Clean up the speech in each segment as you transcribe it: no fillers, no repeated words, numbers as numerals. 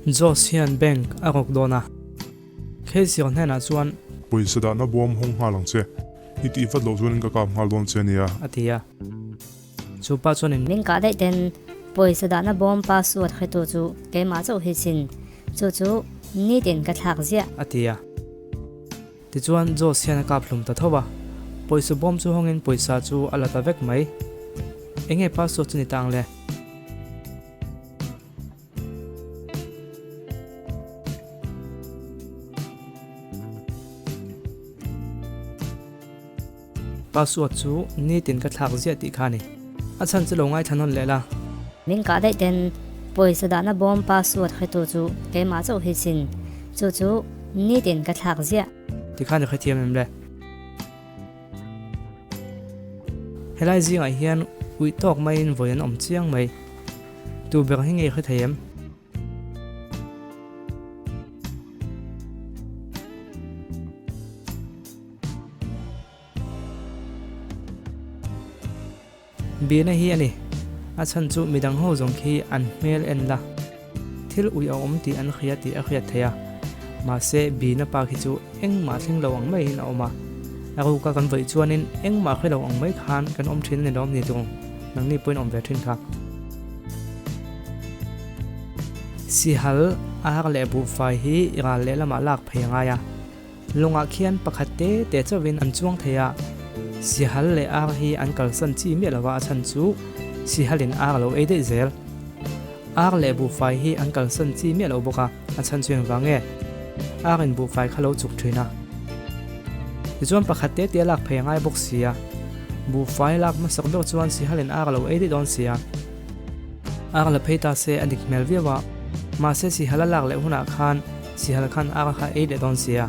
Josian Bank a rok dona Khesion hena chuan Poisa da na bom hong halang che iti vat lo chuan ka kam hal don che nia atia chupa chuan in min ka dai ten poisa da na bom password khetu chu ke ma chu hi sin chu ni ten ka thak zia atia ti chuan Josian ka phlum ta thowa poisa bom chu hongin poisa chu alata vek mai enge password chu ni tang le password chu ni tin ka thak zia ti khani achan chu longai thanon lela min ka dai ten poisa da na bom password khetu chu ke ma chu hi sin chu ni ten ka thak zia ti khani khathiam em le helai zi ngai hian ui tok mai in voyan om chiang mai tu ber hinge khathayem bina hi ani achan chu midang ho jong khi an mel en la thil ui om ti an khia ti a khia thaya ma se bina pa khi chu eng ma thling lo ang mai in oma aru ka kan vai chuanin eng ma khelo ang mai khan kan om thin ni dom ni tung nang ni point om ve thin kha si hal a le bu fai hi ira le lama lak phayanga ya lunga khian pakhatte te chawin an chuang thaya si hal le ar hi an kal san chi mi lawa chan chu si halin ar lo e de zel ar le bu fai hi an kal san chi mi lo boka a chan chuang wange arin bu fai khalo chuk thina chuan pakhatte te lak phei ngai bok sia bu fai lak ma sak do chuan si halin ar lo e de don sia ar la phei ta se adik mel viwa ma se si hala lak le huna khan si hal khan ar kha e de don sia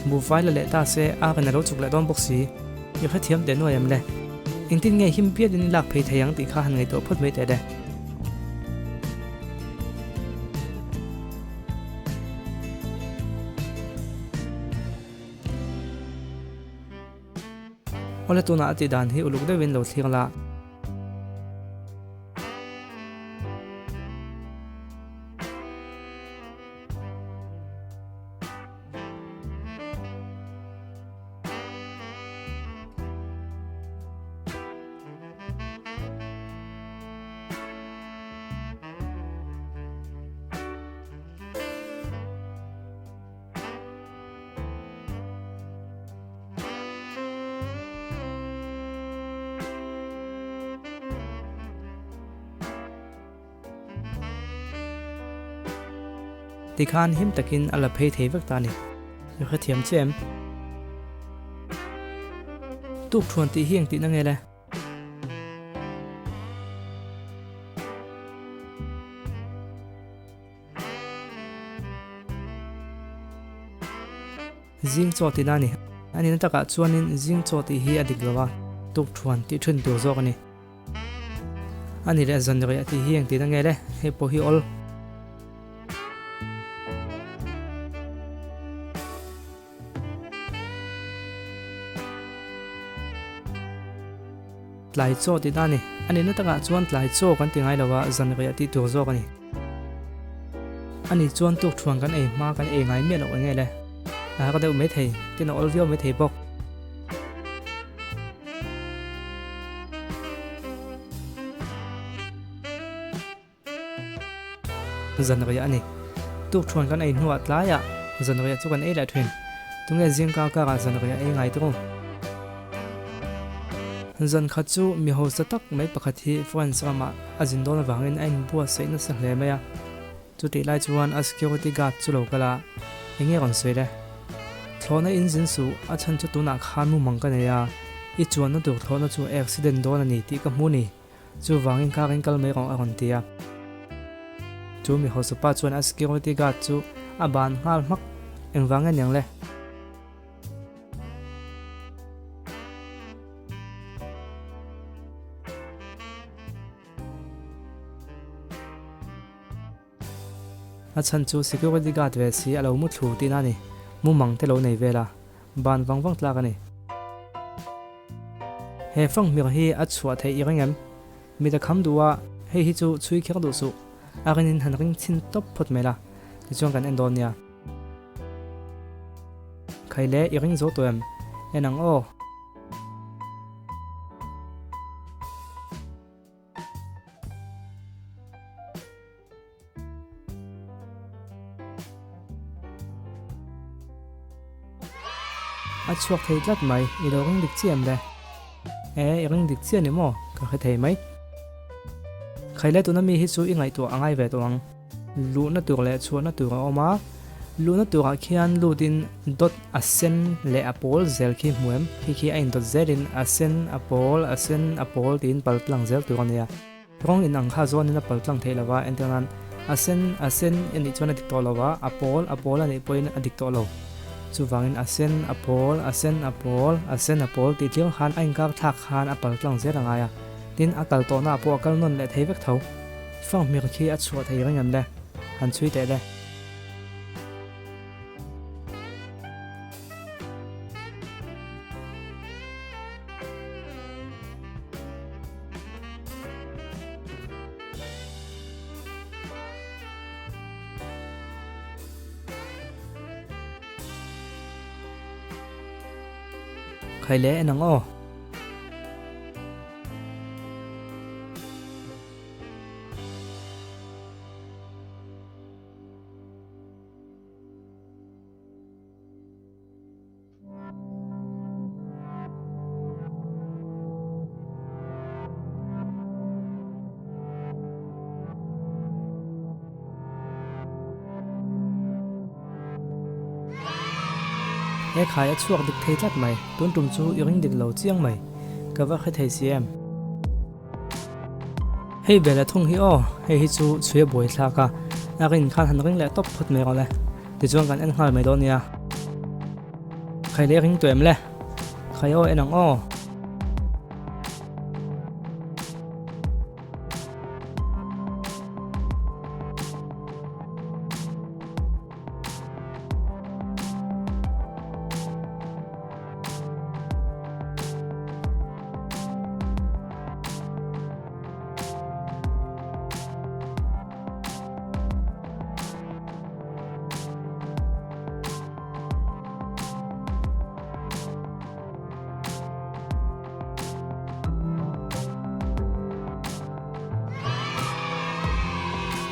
bu fai la le ta se ar na ro chuk le don bok si yo kha thiam de no yam le ingtin nge him pia din lak phei thayang ti kha han ngai to phut mai te de ola tuna ati dan hi uluk de win lo thingla ti khan him takin ala phei thei vek ta ni yo kha thiam chem tuk thuan ti hiang ti na nge le zing cho ti na ni ani na taka chuanin zing cho ti hi adik lawa tuk thuan ti thun tu zo ani ani le zan re ti hiang ti na nge le he po hi ol tlai cho ti da ni ani na taka chuan tlai cho kan ti ngai lawa zan re ti tu zo ani ani chuan tuk thuan kan e ma kan e ngai me lo nge le a ka deu me thei tin ol vio me thei bok zan re ani tuk thuan kan e nuwa tlaya zan re chu kan e la thwin tunge jing ka ka zan re e ngai tu zan khachu mi ho satak mai pakhathi phone sama ajin don wangin ain bua seina sa hle maya chuti lai chuan a security guard chu lo kala enge ron soile thlona engine su a chan chu tuna khan mu mang ka ne ya I chuan na dur thlona chu accident don ani ti ka mu ni chu wangin ka ring kal mai rong a ron tia chu mi ho supa chuan a security guard chu a ban ngal mak eng wanga nyang le achan chu security guard ve si alo mu thlu ti na ni mu mang te lo nei vela ban wang tlak ani he fang mir hi a chua thei irengem mi da kham duwa he hi chu chui khir du su arin han ring chin top phot mela ti chuan kan en don nia khaile iring zo tuam enang o a chuak thei tlat mai i lo ring dik chiam le ring dik chian ni mo ka kha thei mai khaile tu na mi hi chu i ngai tu angai ve to ang lu na tur le chu na tur oma lu na tur a khian lu din dot a sen le a pol zel khi muem khi a in dot zelin a sen a pol tin pal tlang zel tur ania rong in ang kha zon in a pal tlang thei lawa entenan a sen in i chona dik to lawa a pol ani poin a dik to lo chu wangin a sen a pol ti tling khan a inkar thak khan a pal tlang zel angaya tin a kal to na po kal non le thei vek tho fang mir khi a chua thei rang an le han chui te le khaile enang o khai a chuak dik thei tlat mai tun tum chu iring dik lo chiang mai ka va kha thei siam hei bela thung hi o hei hi chu chue boi thla ka arin khan han ring le top phut me ole ti chuan kan en hal mai do nia khai le ring tuem le khai o enang o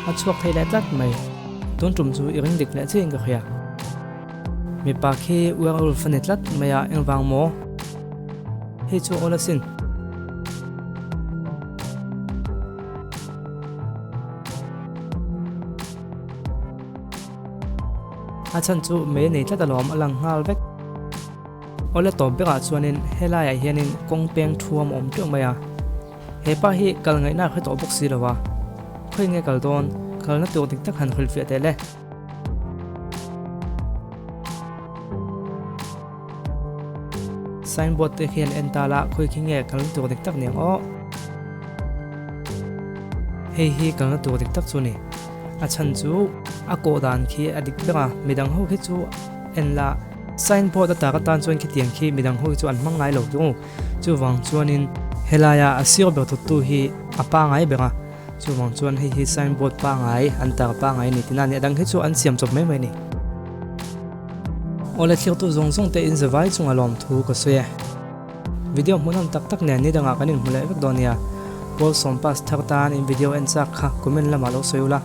a chuak thei le tlat mai tun tum chu iring dik le cheng ka khia mi pa khi uang ul fanit tlat maya engwang mo he chu ola sin a chan chu me nei tlat alom alang ngal vek ola tom beka chuanin helai a hianin kongpeng thuam om tung maya he pa hi kal ngai na khato box si lawa khoi nge kal don kal na tu dik tak han khul fi te le signboard te khian entala khoi khi nge kal tu dik tak niang o hei hi kal na tu dik tak chu ni a chan chu a ko dan khi adik beka midang ho khi chu en la signboard ta ka tan chuan khi tiang khi midang ho chu an mang ngai lo chu wang chuanin helaya asir be tu hi apa ngai beka chu wang chuan hi signboard pa ngai an tar pa ngai ni tina ni dang hi chu an siam chop mai mai ni ole thlir tu zong zong te in zawai chung alom thu ko se video munam tak tak ne ni danga kanin mulai vek donia pol som pas thar tan in video en sak kha comment lama lo soyula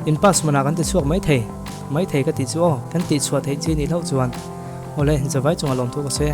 in pas mana kan ti chuak mai thei ka ti chu kan ti chhuat thei chi ni lo chuan ole zawai chung alom thu ko se